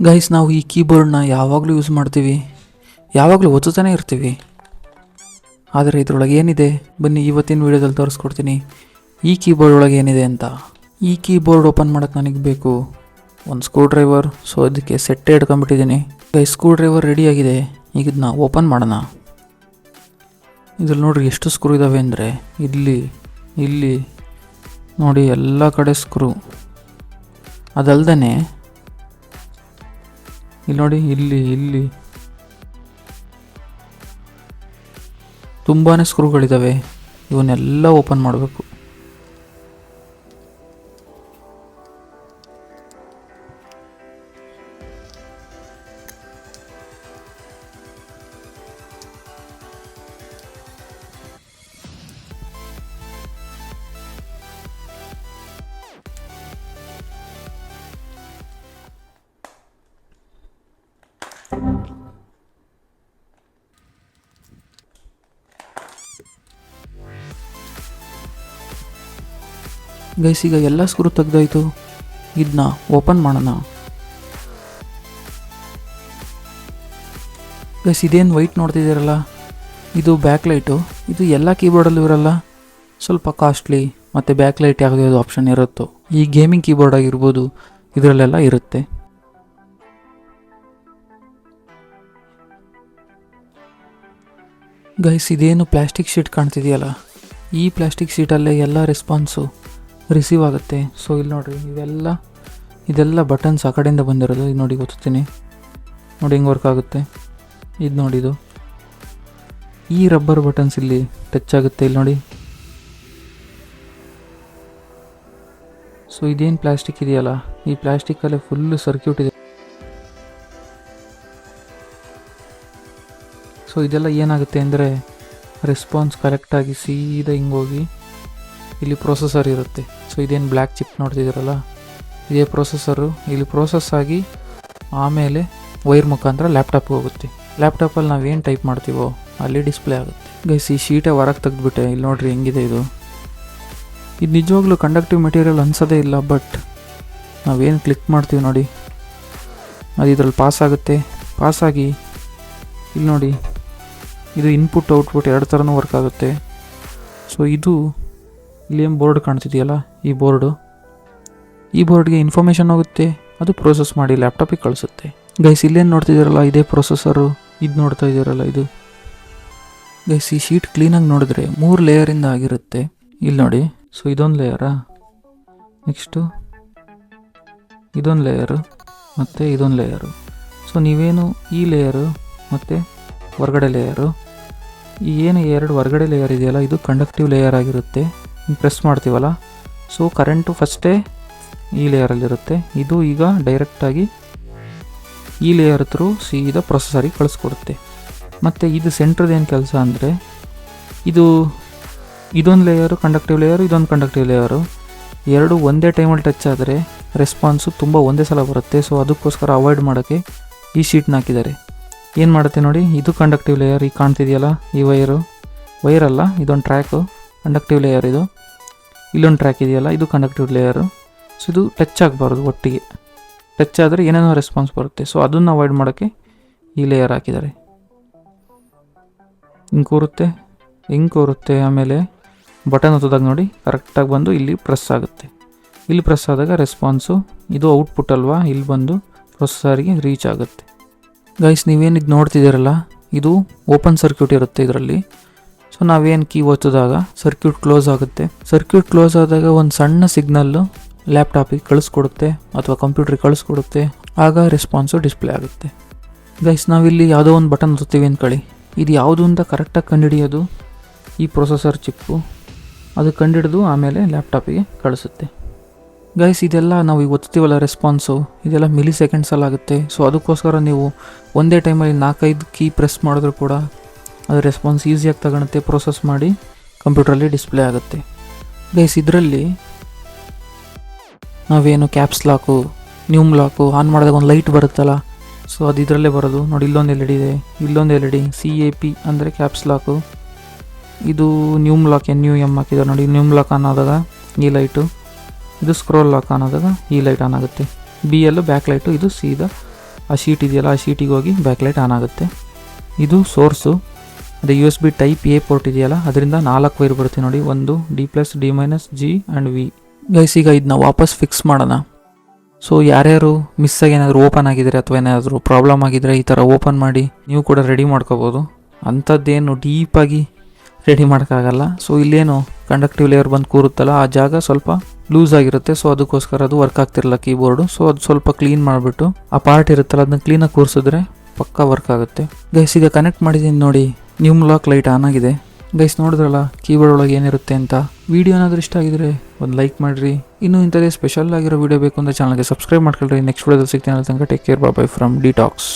Guys, ನಾವು ಈ ಕೀಬೋರ್ಡ್ನ ಯಾವಾಗಲೂ ಯೂಸ್ ಮಾಡ್ತೀವಿ, ಯಾವಾಗಲೂ ಓದುತ್ತಾನೆ ಇರ್ತೀವಿ. ಆದರೆ ಇದರೊಳಗೆ ಏನಿದೆ ಬನ್ನಿ ಇವತ್ತಿನ ವೀಡಿಯೋದಲ್ಲಿ ತೋರಿಸ್ಕೊಡ್ತೀನಿ ಈ ಕೀಬೋರ್ಡ್ ಒಳಗೆ ಏನಿದೆ ಅಂತ. ಈ ಕೀಬೋರ್ಡ್ ಓಪನ್ ಮಾಡೋಕ್ಕೆ ನನಗೆ ಬೇಕು ಒಂದು ಸ್ಕ್ರೂ ಡ್ರೈವರ್. ಸೊ ಅದಕ್ಕೆ ಸೆಟ್ಟೆ ಹಿಡ್ಕೊಂಬಿಟ್ಟಿದ್ದೀನಿ. ಗೈಸ್, ಸ್ಕ್ರೂ ಡ್ರೈವರ್ ರೆಡಿಯಾಗಿದೆ. ಈಗ ಇದನ್ನ ಓಪನ್ ಮಾಡೋಣ. ಇದ್ರಲ್ಲಿ ನೋಡ್ರಿ ಎಷ್ಟು ಸ್ಕ್ರೂ ಇದ್ದಾವೆ ಅಂದರೆ ಇಲ್ಲಿ ನೋಡಿ ಎಲ್ಲ ಕಡೆ ಸ್ಕ್ರೂ. ಅದಲ್ದೇ ಇಲ್ಲಿ ನೋಡಿ ಇಲ್ಲಿ ತುಂಬಾ ಸ್ಕ್ರೂಗಳಿದ್ದಾವೆ. ಇವನ್ನೆಲ್ಲ ಓಪನ್ ಮಾಡಬೇಕು. ಗೈಸ್, ಈಗ ಎಲ್ಲ ಸ್ಕ್ರೂ ತೆಗ್ದಾಯ್ತು. ಇದನ್ನ ಓಪನ್ ಮಾಡೋಣ. ಗೈಸ್, ಇದೇನು ವೈಟ್ ನೋಡ್ತಿದ್ದೀರಲ್ಲ, ಇದು ಬ್ಯಾಕ್ ಲೈಟು. ಇದು ಎಲ್ಲ ಕೀಬೋರ್ಡಲ್ಲೂ ಇರಲ್ಲ, ಸ್ವಲ್ಪ ಕಾಸ್ಟ್ಲಿ ಮತ್ತು ಬ್ಯಾಕ್ ಲೈಟ್ ಯಾವುದಾದ್ರು ಆಪ್ಷನ್ ಇರುತ್ತೋ ಈ ಗೇಮಿಂಗ್ ಕೀಬೋರ್ಡ್ ಆಗಿರ್ಬೋದು, ಇದರಲ್ಲೆಲ್ಲ ಇರುತ್ತೆ. ಗೈಸ್, ಇದೇನು ಪ್ಲಾಸ್ಟಿಕ್ ಶೀಟ್ ಕಾಣ್ತಿದೆಯಲ್ಲ, ಈ ಪ್ಲಾಸ್ಟಿಕ್ ಶೀಟಲ್ಲೇ ಎಲ್ಲ ರೆಸ್ಪಾನ್ಸು ರಿಸೀವ್ ಆಗುತ್ತೆ. ಸೊ ಇಲ್ಲಿ ನೋಡಿರಿ, ಇದೆಲ್ಲ ಬಟನ್ಸ್ ಆ ಕಡೆಯಿಂದ ಬಂದಿರೋದು. ಇದು ನೋಡಿ ಗೊತ್ತೀನಿ, ನೋಡಿ ಹಿಂಗೆ ವರ್ಕ್ ಆಗುತ್ತೆ. ಇದು ನೋಡಿದು ಈ ರಬ್ಬರ್ ಬಟನ್ಸ್ ಇಲ್ಲಿ ಟಚ್ ಆಗುತ್ತೆ. ಇಲ್ಲಿ ನೋಡಿ. ಸೊ ಇದೇನು ಪ್ಲಾಸ್ಟಿಕ್ ಇದೆಯಲ್ಲ, ಈ ಪ್ಲಾಸ್ಟಿಕ್ಕಲ್ಲೇ ಫುಲ್ಲು ಸರ್ಕ್ಯೂಟ್ ಇದೆ. ಸೊ ಇದೆಲ್ಲ ಏನಾಗುತ್ತೆ ಅಂದರೆ ರೆಸ್ಪಾನ್ಸ್ ಕರೆಕ್ಟಾಗಿ ಸೀದಾ ಹಿಂಗೋಗಿ ಇಲ್ಲಿ ಪ್ರೊಸೆಸರ್ ಇರುತ್ತೆ. ಸೊ ಇದೇನು ಬ್ಲ್ಯಾಕ್ ಚಿಪ್ ನೋಡ್ತಿದ್ದೀರಲ್ಲ, ಇದೇ ಪ್ರೊಸೆಸರು ಇಲ್ಲಿ ಪ್ರೋಸೆಸ್ ಆಗಿ ಆಮೇಲೆ ವೈರ್ ಮುಖಾಂತರ ಲ್ಯಾಪ್ಟಾಪ್ಗೆ ಹೋಗುತ್ತೆ. ಲ್ಯಾಪ್ಟಾಪಲ್ಲಿ ನಾವೇನು ಟೈಪ್ ಮಾಡ್ತೀವೋ ಅಲ್ಲಿ ಡಿಸ್ಪ್ಲೇ ಆಗುತ್ತೆ. ಗೈಸ್, ಈ ಶೀಟೇ ಹೊರಗೆ ತೆಗೆದ್ಬಿಟ್ಟೆ. ಇಲ್ಲಿ ನೋಡ್ರಿ ಹೆಂಗಿದೆ ಇದು. ಇದು ನಿಜವಾಗ್ಲೂ ಕಂಡಕ್ಟಿವ್ ಮೆಟೀರಿಯಲ್ ಅನ್ಸೋದೇ ಇಲ್ಲ. ಬಟ್ ನಾವೇನು ಕ್ಲಿಕ್ ಮಾಡ್ತೀವಿ ನೋಡಿ, ಅದು ಇದರಲ್ಲಿ ಪಾಸ್ ಆಗುತ್ತೆ. ಪಾಸಾಗಿ ಇಲ್ಲಿ ನೋಡಿ, ಇದು ಇನ್ಪುಟ್ ಔಟ್ಪುಟ್ ಎರಡು ಥರನೂ ವರ್ಕ್ ಆಗುತ್ತೆ. ಸೊ ಇದು ಇಲ್ಲೇನು ಬೋರ್ಡ್ ಕಾಣ್ತಿದೆಯಲ್ಲ, ಈ ಬೋರ್ಡ್ಗೆ ಇನ್ಫಾರ್ಮೇಷನ್ ಹೋಗುತ್ತೆ. ಅದು ಪ್ರೋಸೆಸ್ ಮಾಡಿ ಲ್ಯಾಪ್ಟಾಪಿಗೆ ಕಳಿಸುತ್ತೆ. ಗೈಸ್, ಇಲ್ಲೇನು ನೋಡ್ತಿದ್ದೀರಲ್ಲ, ಇದೇ ಪ್ರೊಸೆಸರು. ಇದು ನೋಡ್ತಾ ಇದ್ದೀರಲ್ಲ, ಇದು. ಗೈಸ್, ಈ ಶೀಟ್ ಕ್ಲೀನಾಗಿ ನೋಡಿದ್ರೆ 3 ಲೇಯರಿಂದ ಆಗಿರುತ್ತೆ. ಇಲ್ಲಿ ನೋಡಿ. ಸೊ ಇದೊಂದು ಲೇಯರಾ, ನೆಕ್ಸ್ಟು ಇದೊಂದು ಲೇಯರು ಮತ್ತು ಇದೊಂದು ಲೇಯರು. ಸೊ ನೀವೇನು ಈ ಲೇಯರು ಮತ್ತು ಹೊರಗಡೆ ಲೇಯರು, ಈ ಏನು 2 ಹೊರಗಡೆ ಲೇಯರ್ ಇದೆಯಲ್ಲ, ಇದು ಕಂಡಕ್ಟಿವ್ ಲೇಯರ್ ಆಗಿರುತ್ತೆ. ಪ್ರೆಸ್ ಮಾಡ್ತೀವಲ್ಲ, ಸೊ ಕರೆಂಟು ಫಸ್ಟೇ ಈ ಲೇಯರಲ್ಲಿರುತ್ತೆ. ಇದು ಈಗ ಡೈರೆಕ್ಟಾಗಿ ಈ ಲೇಯರ್ ಥ್ರೂ ಸೀದಾ ಪ್ರೊಸೆಸರಿಗೆ ಕಳಿಸ್ಕೊಡುತ್ತೆ. ಮತ್ತು ಇದು ಸೆಂಟ್ರದ್ದು ಏನು ಕೆಲಸ ಅಂದರೆ, ಇದೊಂದು ಲೇಯರು ಕಂಡಕ್ಟಿವ್ ಲೇಯರು, ಇದೊಂದು ಕಂಡಕ್ಟಿವ್ ಲೇಯರು. ಎರಡು ಒಂದೇ ಟೈಮಲ್ಲಿ ಟಚ್ ಆದರೆ ರೆಸ್ಪಾನ್ಸು ತುಂಬ ಒಂದೇ ಸಲ ಬರುತ್ತೆ. ಸೊ ಅದಕ್ಕೋಸ್ಕರ ಅವಾಯ್ಡ್ ಮಾಡೋಕ್ಕೆ ಈ ಶೀಟ್ನ ಹಾಕಿದ್ದಾರೆ. ಏನು ಮಾಡುತ್ತೆ ನೋಡಿ, ಇದು ಕಂಡಕ್ಟಿವ್ ಲೇಯರ್. ಈಗ ಕಾಣ್ತಿದೆಯಲ್ಲ, ಈ ವೈರಲ್ಲ, ಇದೊಂದು ಟ್ರ್ಯಾಕು ಕಂಡಕ್ಟಿವ್ ಲೇಯರ್. ಇದು ಇಲ್ಲೊಂದು ಟ್ರ್ಯಾಕ್ ಇದೆಯಲ್ಲ, ಇದು ಕಂಡಕ್ಟಿವ್ ಲೇಯರು. ಸೊ ಇದು ಟಚ್ ಆಗಬಾರ್ದು, ಒಟ್ಟಿಗೆ ಟಚ್ ಆದರೆ ಏನೇನೋ ರೆಸ್ಪಾನ್ಸ್ ಬರುತ್ತೆ. ಸೊ ಅದನ್ನು ಅವಾಯ್ಡ್ ಮಾಡೋಕ್ಕೆ ಈ ಲೇಯರ್ ಹಾಕಿದ್ದಾರೆ. ಹಿಂಗೆ ಕೂರುತ್ತೆ. ಆಮೇಲೆ ಬಟನ್ ಒತ್ತದಾಗ ನೋಡಿ ಕರೆಕ್ಟಾಗಿ ಬಂದು ಇಲ್ಲಿ ಪ್ರೆಸ್ ಆಗುತ್ತೆ. ಇಲ್ಲಿ ಪ್ರೆಸ್ ಆದಾಗ ರೆಸ್ಪಾನ್ಸು, ಇದು ಔಟ್ಪುಟ್ ಅಲ್ವಾ, ಇಲ್ಲಿ ಬಂದು ಪ್ರೊಸೆಸರ್ಗೆ ರೀಚ್ ಆಗುತ್ತೆ. ಗೈಸ್, ನೀವೇನು ಇದು ನೋಡ್ತಿದ್ದೀರಲ್ಲ, ಇದು ಓಪನ್ ಸರ್ಕ್ಯೂಟ್ ಇರುತ್ತೆ ಇದರಲ್ಲಿ. ಸೊ ನಾವೇನು ಕೀ ಒತ್ತಿದಾಗ ಸರ್ಕ್ಯೂಟ್ ಕ್ಲೋಸ್ ಆಗುತ್ತೆ. ಸರ್ಕ್ಯೂಟ್ ಕ್ಲೋಸ್ ಆದಾಗ ಒಂದು ಸಣ್ಣ ಸಿಗ್ನಲ್ಲು ಲ್ಯಾಪ್ಟಾಪಿಗೆ ಕಳಿಸ್ಕೊಡುತ್ತೆ ಅಥವಾ ಕಂಪ್ಯೂಟ್ರಿಗೆ ಕಳಿಸ್ಕೊಡುತ್ತೆ. ಆಗ ರೆಸ್ಪಾನ್ಸು ಡಿಸ್ಪ್ಲೇ ಆಗುತ್ತೆ. ಗೈಸ್, ನಾವಿಲ್ಲಿ ಯಾವುದೋ ಒಂದು ಬಟನ್ ಒತ್ತೀವಿ ಅಂದ್ಕೊಳ್ಳಿ. ಇದು ಯಾವುದು ಅಂತ ಕರೆಕ್ಟಾಗಿ ಕಂಡುಹಿಡಿಯೋದು ಈ ಪ್ರೊಸೆಸರ್ ಚಿಪ್ಪು. ಅದು ಕಂಡುಹಿಡಿದು ಆಮೇಲೆ ಲ್ಯಾಪ್ಟಾಪಿಗೆ ಕಳಿಸುತ್ತೆ. ಗೈಸ್, ಇದೆಲ್ಲ ನಾವು ಈಗ ಒತ್ತೀವಲ್ಲ ರೆಸ್ಪಾನ್ಸು, ಇದೆಲ್ಲ ಮಿಲಿ ಸೆಕೆಂಡ್ಸಲ್ಲಾಗುತ್ತೆ. ಸೊ ಅದಕ್ಕೋಸ್ಕರ ನೀವು ಒಂದೇ ಟೈಮಲ್ಲಿ 4-5 ಕೀ ಪ್ರೆಸ್ ಮಾಡಿದ್ರೂ ಕೂಡ ಅದು ರೆಸ್ಪಾನ್ಸ್ ಈಸಿಯಾಗಿ ತಗೊಳುತ್ತೆ. ಪ್ರೋಸೆಸ್ ಮಾಡಿ ಕಂಪ್ಯೂಟ್ರಲ್ಲಿ ಡಿಸ್ಪ್ಲೇ ಆಗುತ್ತೆ. ಗೈಸ್, ಇದರಲ್ಲಿ ನಾವೇನು ಕ್ಯಾಪ್ಸ್ ಲಾಕು, ನ್ಯೂಮ್ ಲಾಕು ಆನ್ ಮಾಡಿದಾಗ ಒಂದು ಲೈಟ್ ಬರುತ್ತಲ್ಲ, ಸೊ ಅದು ಇದರಲ್ಲೇ ಬರೋದು. ನೋಡಿ, ಇಲ್ಲೊಂದು LED ಇದೆ, ಇಲ್ಲೊಂದು LED. CAP ಅಂದರೆ ಕ್ಯಾಪ್ಸ್ ಲಾಕು. ಇದು ನ್ಯೂಮ್ ಲಾಕ್, NUM ಹಾಕಿದ್ದಾರೆ ನೋಡಿ. ನ್ಯೂಮ್ ಲಾಕ್ ಆನ್ ಆದಾಗ ಈ ಲೈಟು, ಇದು ಸ್ಕ್ರೋಲ್ ಲಾಕ್ ಆನ್ ಆದಾಗ ಈ ಲೈಟ್ ಆನ್ ಆಗುತ್ತೆ. BL ಬ್ಯಾಕ್ ಲೈಟು, ಇದು ಸೀದಾ ಆ ಶೀಟ್ ಇದೆಯಲ್ಲ ಆ ಶೀಟಿಗೆ ಹೋಗಿ ಬ್ಯಾಕ್ಲೈಟ್ ಆನ್ ಆಗುತ್ತೆ. ಇದು ಸೋರ್ಸು, ಅದೇ USB ಟೈಪ್ ಎ ಪೋರ್ಟ್ ಇದೆಯಲ್ಲ ಅದರಿಂದ 4 ವೈರ್ ಬರುತ್ತೆ ನೋಡಿ, ಒಂದು D+, D-, G and V. Guys ಈಗ ಇದನ್ನ ವಾಪಸ್ ಫಿಕ್ಸ್ ಮಾಡೋಣ. ಸೊ ಯಾರ್ಯಾರು ಮಿಸ್ಸಾಗಿ ಏನಾದರೂ ಓಪನ್ ಆಗಿದ್ರೆ ಅಥವಾ ಏನಾದರೂ ಪ್ರಾಬ್ಲಮ್ ಆಗಿದ್ರೆ ಈ ಥರ ಓಪನ್ ಮಾಡಿ ನೀವು ಕೂಡ ರೆಡಿ ಮಾಡ್ಕೋಬೋದು. ಅಂಥದ್ದೇನು ಡೀಪಾಗಿ ರೆಡಿ ಮಾಡೋಕ್ಕಾಗಲ್ಲ. ಸೊ ಇಲ್ಲೇನು ಕಂಡಕ್ಟಿವ್ ಲೇಯರ್ ಬಂದು ಕೂರುತ್ತಲ್ಲ ಆ ಜಾಗ ಸ್ವಲ್ಪ ಲೂಸ್ ಆಗಿರುತ್ತೆ. ಸೊ ಅದಕ್ಕೋಸ್ಕರ ಅದು ವರ್ಕ್ ಆಗ್ತಿರಲ್ಲ ಕೀಬೋರ್ಡು. ಸೊ ಅದು ಸ್ವಲ್ಪ ಕ್ಲೀನ್ ಮಾಡಿಬಿಟ್ಟು ಆ ಪಾರ್ಟ್ ಇರುತ್ತಲ್ಲ ಅದನ್ನ ಕ್ಲೀನಾಗಿ ಕೂರಿಸಿದ್ರೆ ಪಕ್ಕಾ ವರ್ಕ್ ಆಗುತ್ತೆ. ಗೈಸ್ ಈಗ ಕನೆಕ್ಟ್ ಮಾಡಿದ್ದೀನಿ ನೋಡಿ, ನ್ಯೂಮ್ ಲಾಕ್ ಲೈಟ್ ಆನ್ ಆಗಿದೆ. ಗೈಸ್ ನೋಡಿದ್ರಲ್ಲ ಕೀಬೋರ್ಡ್ ಒಳಗೆ ಏನಿರುತ್ತೆ ಅಂತ. ವಿಡಿಯೋ ಏನಾದರೂ ಇಷ್ಟ ಆಗಿದ್ರೆ ಒಂದು ಲೈಕ್ ಮಾಡಿರಿ. ಇನ್ನೂ ಇಂಥದೇ ಸ್ಪೆಷಲ್ ಆಗಿರೋ ವಿಡಿಯೋ ಬೇಕು ಅಂತ ಚಾನಲ್ಗೆ ಸಬ್ಸ್ಕ್ರೈಬ್ ಮಾಡ್ಕೊಳ್ರಿ. ನೆಕ್ಸ್ಟ್ ವಿಡಿಯೋದಲ್ಲಿ ಸಿಗ್ತೀನಿ. ತನಕ take care, by from detox.